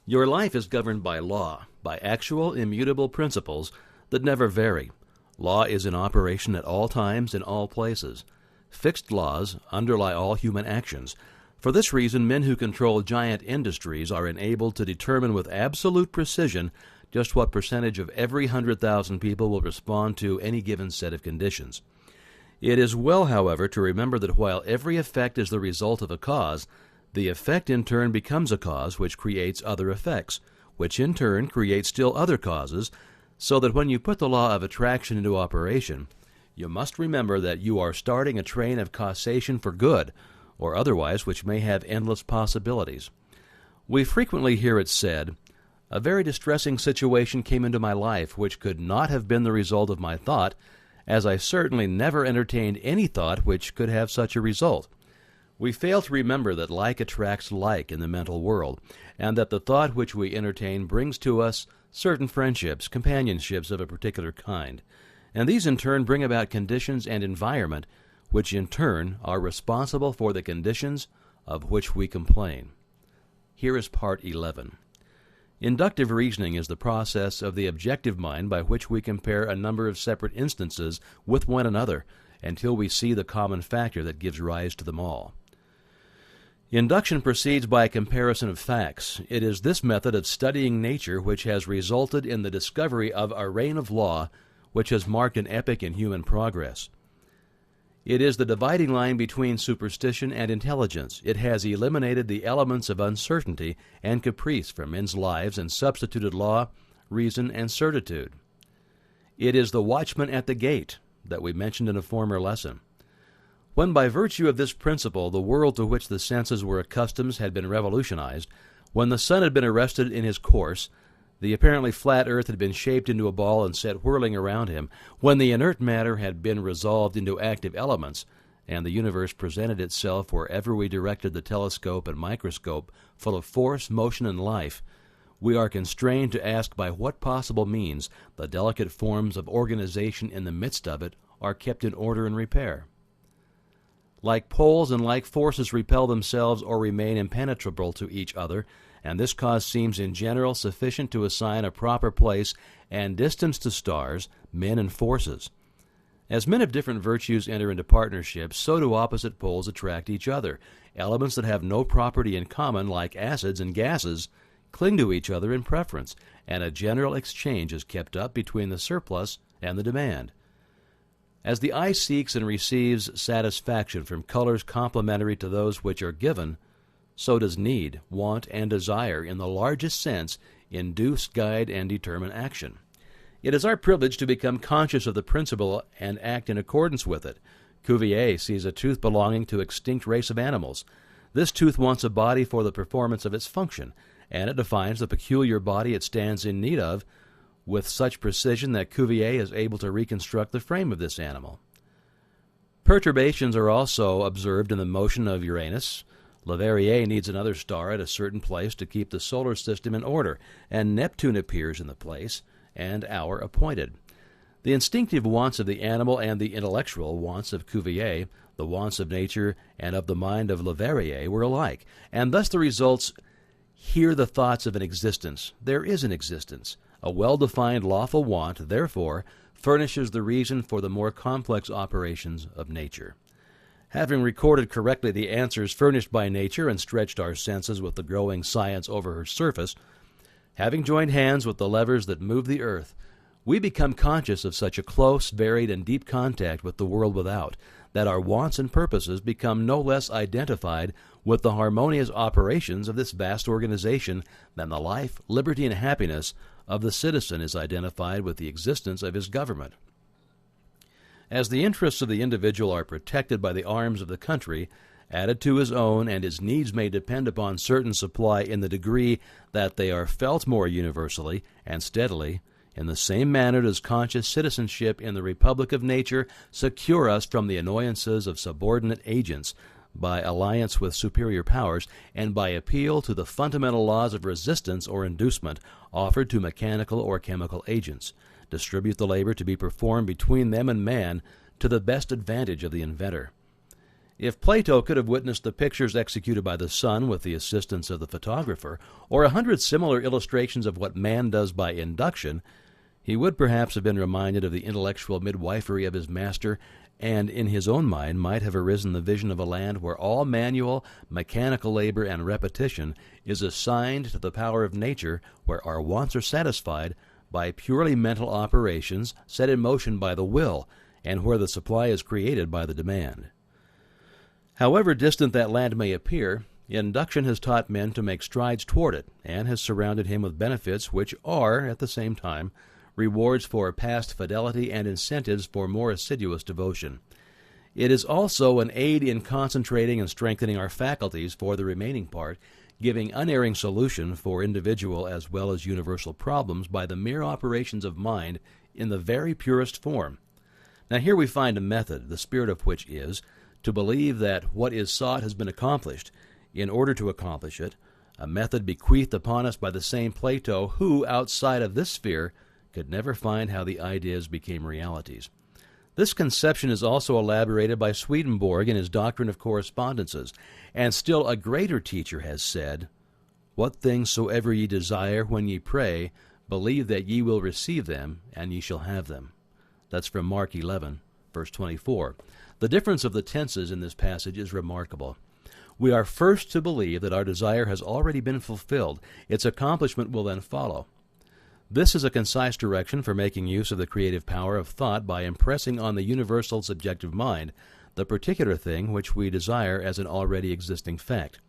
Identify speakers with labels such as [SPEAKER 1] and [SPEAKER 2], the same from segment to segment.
[SPEAKER 1] Your life is governed by law, by actual immutable principles that never vary. Law is in operation at all times in all places. Fixed laws underlie all human actions. For this reason, men who control giant industries are enabled to determine with absolute precision just what percentage of every 100,000 people will respond to any given set of conditions. It is well, however, to remember that while every effect is the result of a cause, the effect in turn becomes a cause which creates other effects, which in turn create still other causes, so that when you put the law of attraction into operation, you must remember that you are starting a train of causation for good, or otherwise which may have endless possibilities. We frequently hear it said, "A very distressing situation came into my life which could not have been the result of my thought, as I certainly never entertained any thought which could have such a result." We fail to remember that like attracts like in the mental world, and that the thought which we entertain brings to us certain friendships, companionships of a particular kind, and these in turn bring about conditions and environment which in turn are responsible for the conditions of which we complain. Here is part 11. Inductive reasoning is the process of the objective mind by which we compare a number of separate instances with one another until we see the common factor that gives rise to them all. Induction proceeds by a comparison of facts. It is this method of studying nature which has resulted in the discovery of a reign of law which has marked an epoch in human progress. It is the dividing line between superstition and intelligence. It has eliminated the elements of uncertainty and caprice from men's lives and substituted law, reason, and certitude. It is the watchman at the gate that we mentioned in a former lesson. When by virtue of this principle the world to which the senses were accustomed had been revolutionized, when the sun had been arrested in his course, the apparently flat earth had been shaped into a ball and set whirling around him, when the inert matter had been resolved into active elements, and the universe presented itself wherever we directed the telescope and microscope full of force, motion, and life, we are constrained to ask by what possible means the delicate forms of organization in the midst of it are kept in order and repair. Like poles and like forces repel themselves or remain impenetrable to each other, and this cause seems in general sufficient to assign a proper place and distance to stars, men, and forces. As men of different virtues enter into partnerships, so do opposite poles attract each other. Elements that have no property in common, like acids and gases, cling to each other in preference, and a general exchange is kept up between the surplus and the demand. As the eye seeks and receives satisfaction from colors complementary to those which are given, so does need, want, and desire in the largest sense induce, guide, and determine action. It is our privilege to become conscious of the principle and act in accordance with it. Cuvier sees a tooth belonging to an extinct race of animals. This tooth wants a body for the performance of its function, and it defines the peculiar body it stands in need of with such precision that Cuvier is able to reconstruct the frame of this animal. Perturbations are also observed in the motion of Uranus. Leverrier needs another star at a certain place to keep the solar system in order, and Neptune appears in the place and hour appointed. The instinctive wants of the animal and the intellectual wants of Cuvier, the wants of nature and of the mind of Leverrier, were alike, and thus the results hear the thoughts of an existence. There is an existence. A well-defined lawful want, therefore, furnishes the reason for the more complex operations of nature. Having recorded correctly the answers furnished by nature and stretched our senses with the growing science over her surface, having joined hands with the levers that move the earth, we become conscious of such a close, varied, and deep contact with the world without, that our wants and purposes become no less identified with the harmonious operations of this vast organization than the life, liberty, and happiness of the citizen is identified with the existence of his government. As the interests of the individual are protected by the arms of the country, added to his own, and his needs may depend upon certain supply in the degree that they are felt more universally and steadily, in the same manner does conscious citizenship in the Republic of Nature secure us from the annoyances of subordinate agents by alliance with superior powers, and by appeal to the fundamental laws of resistance or inducement offered to mechanical or chemical agents, distribute the labor to be performed between them and man to the best advantage of the inventor. If Plato could have witnessed the pictures executed by the sun with the assistance of the photographer, or 100 similar illustrations of what man does by induction, he would perhaps have been reminded of the intellectual midwifery of his master, and in his own mind might have arisen the vision of a land where all manual, mechanical labor and repetition is assigned to the power of nature, where our wants are satisfied by purely mental operations set in motion by the will, and where the supply is created by the demand. However distant that land may appear, induction has taught men to make strides toward it, and has surrounded him with benefits which are, at the same time, rewards for past fidelity and incentives for more assiduous devotion. It is also an aid in concentrating and strengthening our faculties for the remaining part, giving unerring solution for individual as well as universal problems by the mere operations of mind in the very purest form. Now here we find a method, the spirit of which is to believe that what is sought has been accomplished, in order to accomplish it, a method bequeathed upon us by the same Plato who, outside of this sphere, could never find how the ideas became realities. This conception is also elaborated by Swedenborg in his Doctrine of Correspondences, and still a greater teacher has said, "What things soever ye desire when ye pray, believe that ye will receive them, and ye shall have them." That's from Mark 11, verse 24. The difference of the tenses in this passage is remarkable. We are first to believe that our desire has already been fulfilled. Its accomplishment will then follow. This is a concise direction for making use of the creative power of thought by impressing on the universal subjective mind the particular thing which we desire as an already existing fact.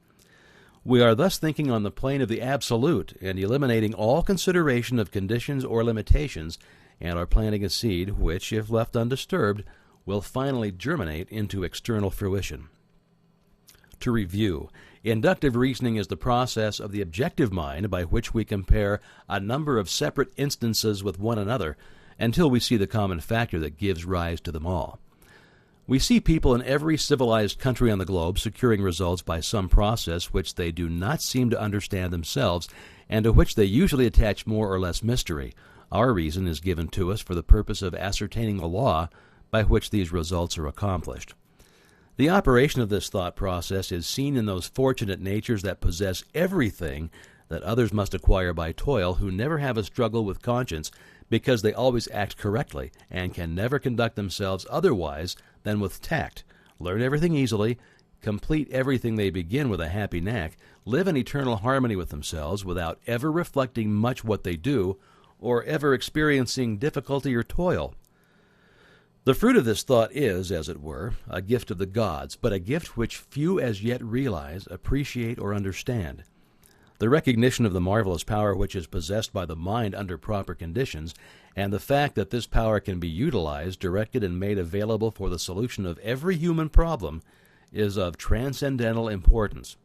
[SPEAKER 1] We are thus thinking on the plane of the absolute and eliminating all consideration of conditions or limitations, and are planting a seed which, if left undisturbed, will finally germinate into external fruition. To review, inductive reasoning is the process of the objective mind by which we compare a number of separate instances with one another until we see the common factor that gives rise to them all. We see people in every civilized country on the globe securing results by some process which they do not seem to understand themselves, and to which they usually attach more or less mystery. Our reason is given to us for the purpose of ascertaining the law by which these results are accomplished. The operation of this thought process is seen in those fortunate natures that possess everything that others must acquire by toil, who never have a struggle with conscience because they always act correctly and can never conduct themselves otherwise than with tact, learn everything easily, complete everything they begin with a happy knack, live in eternal harmony with themselves without ever reflecting much what they do or ever experiencing difficulty or toil. The fruit of this thought is, as it were, a gift of the gods, but a gift which few as yet realize, appreciate, or understand. The recognition of the marvelous power which is possessed by the mind under proper conditions, and the fact that this power can be utilized, directed, and made available for the solution of every human problem, is of transcendental importance.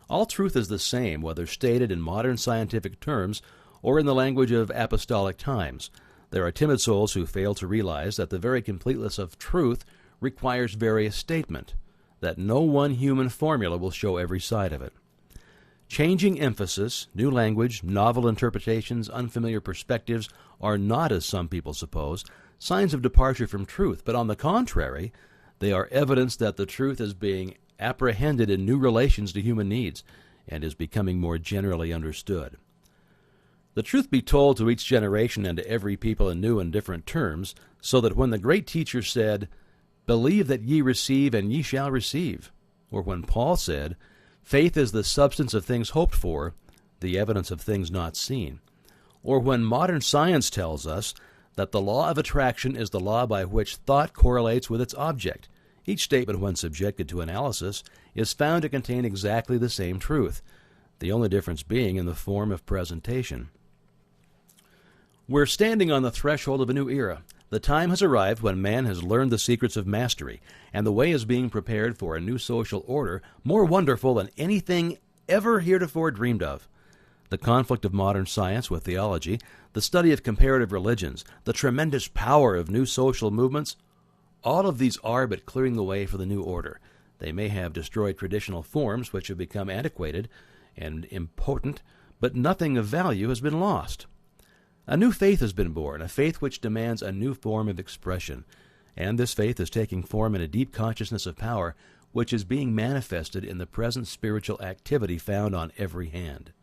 [SPEAKER 1] All truth is the same, whether stated in modern scientific terms or in the language of apostolic times. There are timid souls who fail to realize that the very completeness of truth requires various statement, that no one human formula will show every side of it. Changing emphasis, new language, novel interpretations, unfamiliar perspectives are not, as some people suppose, signs of departure from truth, but on the contrary, they are evidence that the truth is being apprehended in new relations to human needs and is becoming more generally understood. The truth be told to each generation and to every people in new and different terms, so that when the great teacher said, "Believe that ye receive, and ye shall receive," or when Paul said, "Faith is the substance of things hoped for, the evidence of things not seen," or when modern science tells us that the law of attraction is the law by which thought correlates with its object, each statement, when subjected to analysis, is found to contain exactly the same truth, the only difference being in the form of presentation. We're standing on the threshold of a new era. The time has arrived when man has learned the secrets of mastery, and the way is being prepared for a new social order more wonderful than anything ever heretofore dreamed of. The conflict of modern science with theology, the study of comparative religions, the tremendous power of new social movements, all of these are but clearing the way for the new order. They may have destroyed traditional forms which have become antiquated and impotent, but nothing of value has been lost. A new faith has been born, a faith which demands a new form of expression, and this faith is taking form in a deep consciousness of power which is being manifested in the present spiritual activity found on every hand.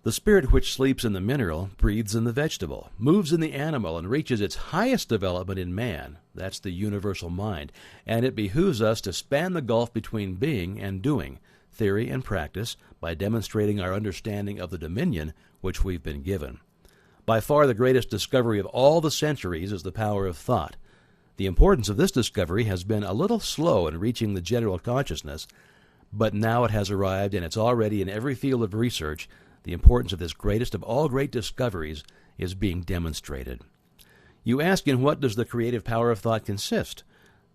[SPEAKER 1] The spirit which sleeps in the mineral breathes in the vegetable, moves in the animal, and reaches its highest development in man. That's the universal mind. And it behooves us to span the gulf between being and doing, theory and practice, by demonstrating our understanding of the dominion which we've been given. By far the greatest discovery of all the centuries is the power of thought. The importance of this discovery has been a little slow in reaching the general consciousness, but now it has arrived, and it's already in every field of research. The importance of this greatest of all great discoveries is being demonstrated. You ask, in what does the creative power of thought consist?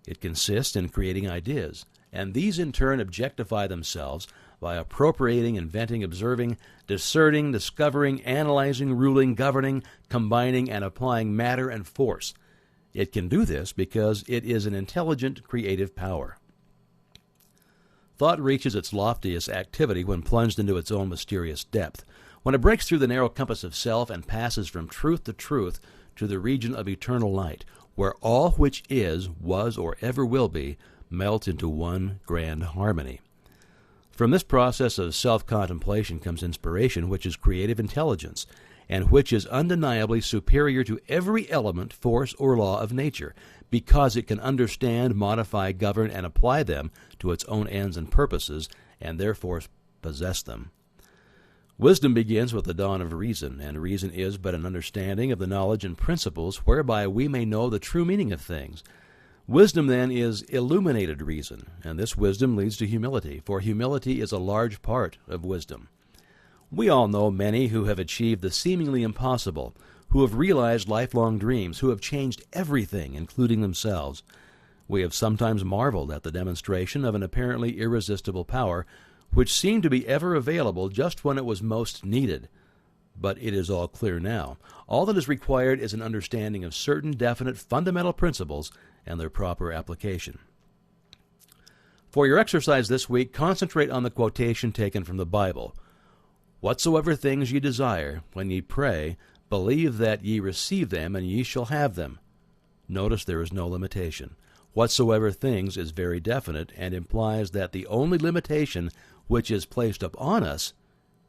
[SPEAKER 1] It consists in creating ideas, and these in turn objectify themselves by appropriating, inventing, observing, discerning, discovering, analyzing, ruling, governing, combining, and applying matter and force. It can do this because it is an intelligent creative power. Thought reaches its loftiest activity when plunged into its own mysterious depth, when it breaks through the narrow compass of self and passes from truth to the region of eternal light, where all which is, was, or ever will be, melt into one grand harmony. From this process of self-contemplation comes inspiration, which is creative intelligence, and which is undeniably superior to every element, force, or law of nature, because it can understand, modify, govern, and apply them to its own ends and purposes, and therefore possess them. Wisdom begins with the dawn of reason, and reason is but an understanding of the knowledge and principles whereby we may know the true meaning of things. Wisdom, then, is illuminated reason, and this wisdom leads to humility, for humility is a large part of wisdom. We all know many who have achieved the seemingly impossible, who have realized lifelong dreams, who have changed everything, including themselves. We have sometimes marveled at the demonstration of an apparently irresistible power, which seemed to be ever available just when it was most needed. But it is all clear now. All that is required is an understanding of certain definite fundamental principles and their proper application. For your exercise this week, concentrate on the quotation taken from the Bible. Whatsoever things ye desire, when ye pray, believe that ye receive them, and ye shall have them. Notice there is no limitation. Whatsoever things is very definite, and implies that the only limitation which is placed upon us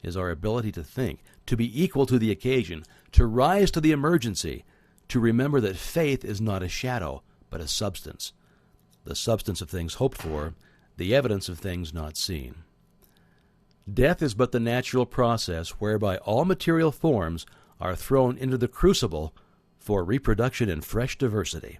[SPEAKER 1] is our ability to think, to be equal to the occasion, to rise to the emergency, to remember that faith is not a shadow, but a substance, the substance of things hoped for, the evidence of things not seen. Death is but the natural process whereby all material forms are thrown into the crucible for reproduction in fresh diversity.